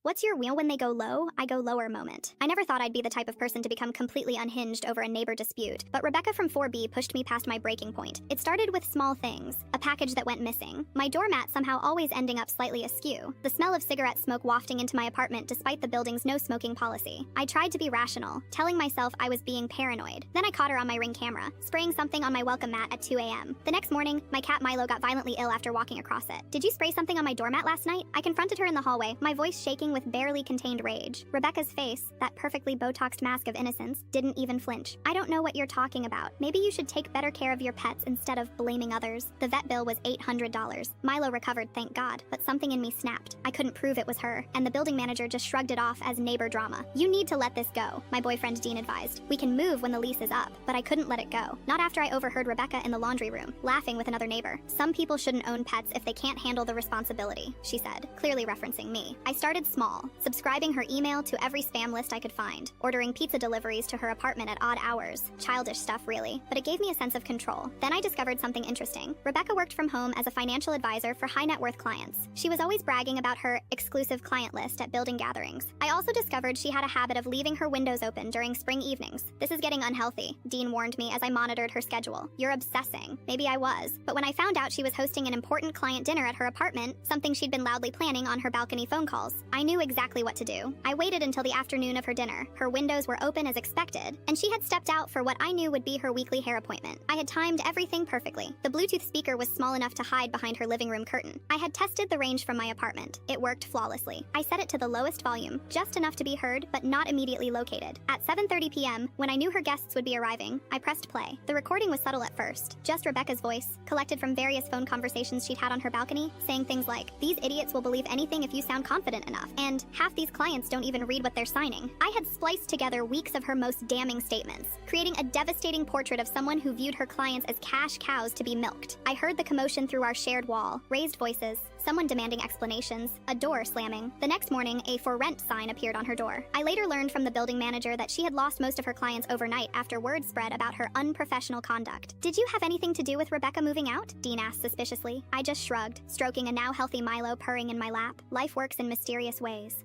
What's your wheel when they go low, I go lower moment? I never thought I'd be the type of person to become completely unhinged over a neighbor dispute, but Rebecca from 4B pushed me past my breaking point. It started with small things, a package that went missing, my doormat somehow always ending up slightly askew, the smell of cigarette smoke wafting into my apartment despite the building's no smoking policy. I tried to be rational, telling myself I was being paranoid. Then I caught her on my Ring camera, spraying something on my welcome mat at 2 a.m. The next morning, my cat Milo got violently ill after walking across it. Did you spray something on my doormat last night? I confronted her in the hallway, my voice shaking with barely contained rage. Rebecca's face, that perfectly Botoxed mask of innocence, didn't even flinch. I don't know what you're talking about. Maybe you should take better care of your pets instead of blaming others. The vet bill was $800. Milo recovered, thank God, but something in me snapped. I couldn't prove it was her, and the building manager just shrugged it off as neighbor drama. You need to let this go, my boyfriend Dean advised. We can move when the lease is up, but I couldn't let it go. Not after I overheard Rebecca in the laundry room, laughing with another neighbor. Some people shouldn't own pets if they can't handle the responsibility, she said, clearly referencing me. I started small, subscribing her email to every spam list I could find, ordering pizza deliveries to her apartment at odd hours. Childish stuff, really, but it gave me a sense of control. Then I discovered something interesting. Rebecca worked from home as a financial advisor for high net worth clients. She was always bragging about her exclusive client list at building gatherings. I also discovered she had a habit of leaving her windows open during spring evenings. This is getting unhealthy, Dean warned me as I monitored her schedule. You're obsessing. Maybe I was. But when I found out she was hosting an important client dinner at her apartment, something she'd been loudly planning on her balcony phone calls, I knew exactly what to do. I waited until the afternoon of her dinner. Her windows were open as expected, and she had stepped out for what I knew would be her weekly hair appointment. I had timed everything perfectly. The Bluetooth speaker was small enough to hide behind her living room curtain. I had tested the range from my apartment. It worked flawlessly. I set it to the lowest volume, just enough to be heard, but not immediately located. At 7:30 p.m., when I knew her guests would be arriving, I pressed play. The recording was subtle at first, just Rebecca's voice, collected from various phone conversations she'd had on her balcony, saying things like, "These idiots will believe anything if you sound confident enough," and "Half these clients don't even read what they're signing." I had spliced together weeks of her most damning statements, creating a devastating portrait of someone who viewed her clients as cash cows to be milked. I heard the commotion through our shared wall, raised voices, someone demanding explanations, a door slamming. The next morning, a "for rent" sign appeared on her door. I later learned from the building manager that she had lost most of her clients overnight after word spread about her unprofessional conduct. "Did you have anything to do with Rebecca moving out?" Dean asked suspiciously. I just shrugged, stroking a now healthy Milo purring in my lap. Life works in mysterious ways.